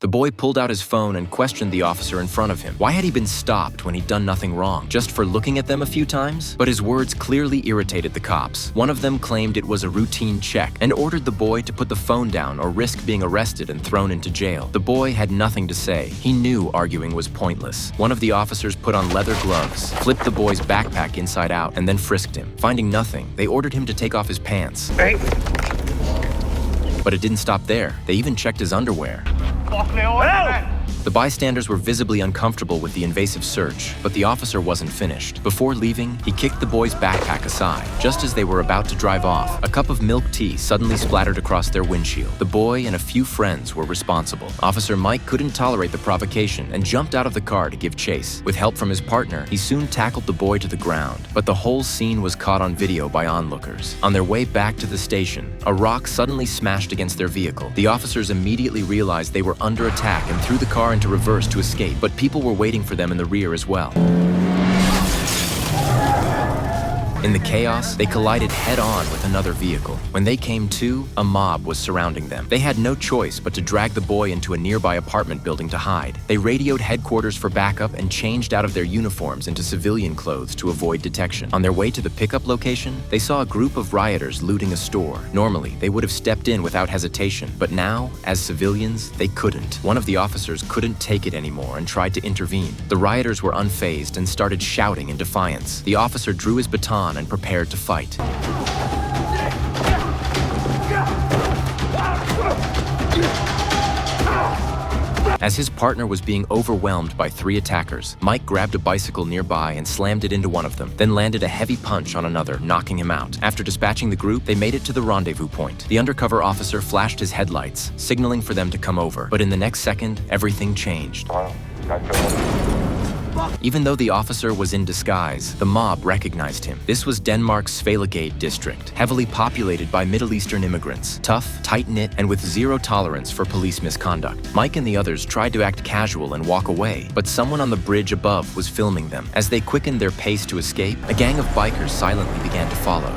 The boy pulled out his phone and questioned the officer in front of him. Why had he been stopped when he'd done nothing wrong? Just for looking at them a few times? But his words clearly irritated the cops. One of them claimed it was a routine check and ordered the boy to put the phone down or risk being arrested and thrown into jail. The boy had nothing to say. He knew arguing was pointless. One of the officers put on leather gloves, flipped the boy's backpack inside out, and then frisked him. Finding nothing, they ordered him to take off his pants. Hey. But it didn't stop there. They even checked his underwear. The bystanders were visibly uncomfortable with the invasive search, but the officer wasn't finished. Before leaving, he kicked the boy's backpack aside. Just as they were about to drive off, a cup of milk tea suddenly splattered across their windshield. The boy and a few friends were responsible. Officer Mike couldn't tolerate the provocation and jumped out of the car to give chase. With help from his partner, he soon tackled the boy to the ground. But the whole scene was caught on video by onlookers. On their way back to the station, a rock suddenly smashed against their vehicle. The officers immediately realized they were under attack and threw the car into reverse to escape, but people were waiting for them in the rear as well. In the chaos, they collided head-on with another vehicle. When they came to, a mob was surrounding them. They had no choice but to drag the boy into a nearby apartment building to hide. They radioed headquarters for backup and changed out of their uniforms into civilian clothes to avoid detection. On their way to the pickup location, they saw a group of rioters looting a store. Normally, they would have stepped in without hesitation, but now, as civilians, they couldn't. One of the officers couldn't take it anymore and tried to intervene. The rioters were unfazed and started shouting in defiance. The officer drew his baton and prepared to fight. As his partner was being overwhelmed by 3 attackers, Mike grabbed a bicycle nearby and slammed it into one of them, then landed a heavy punch on another, knocking him out. After dispatching the group, they made it to the rendezvous point. The undercover officer flashed his headlights, signaling for them to come over. But in the next second, everything changed. Even though the officer was in disguise, the mob recognized him. This was Denmark's Svalagade district, heavily populated by Middle Eastern immigrants, tough, tight-knit, and with zero tolerance for police misconduct. Mike and the others tried to act casual and walk away, but someone on the bridge above was filming them. As they quickened their pace to escape, a gang of bikers silently began to follow.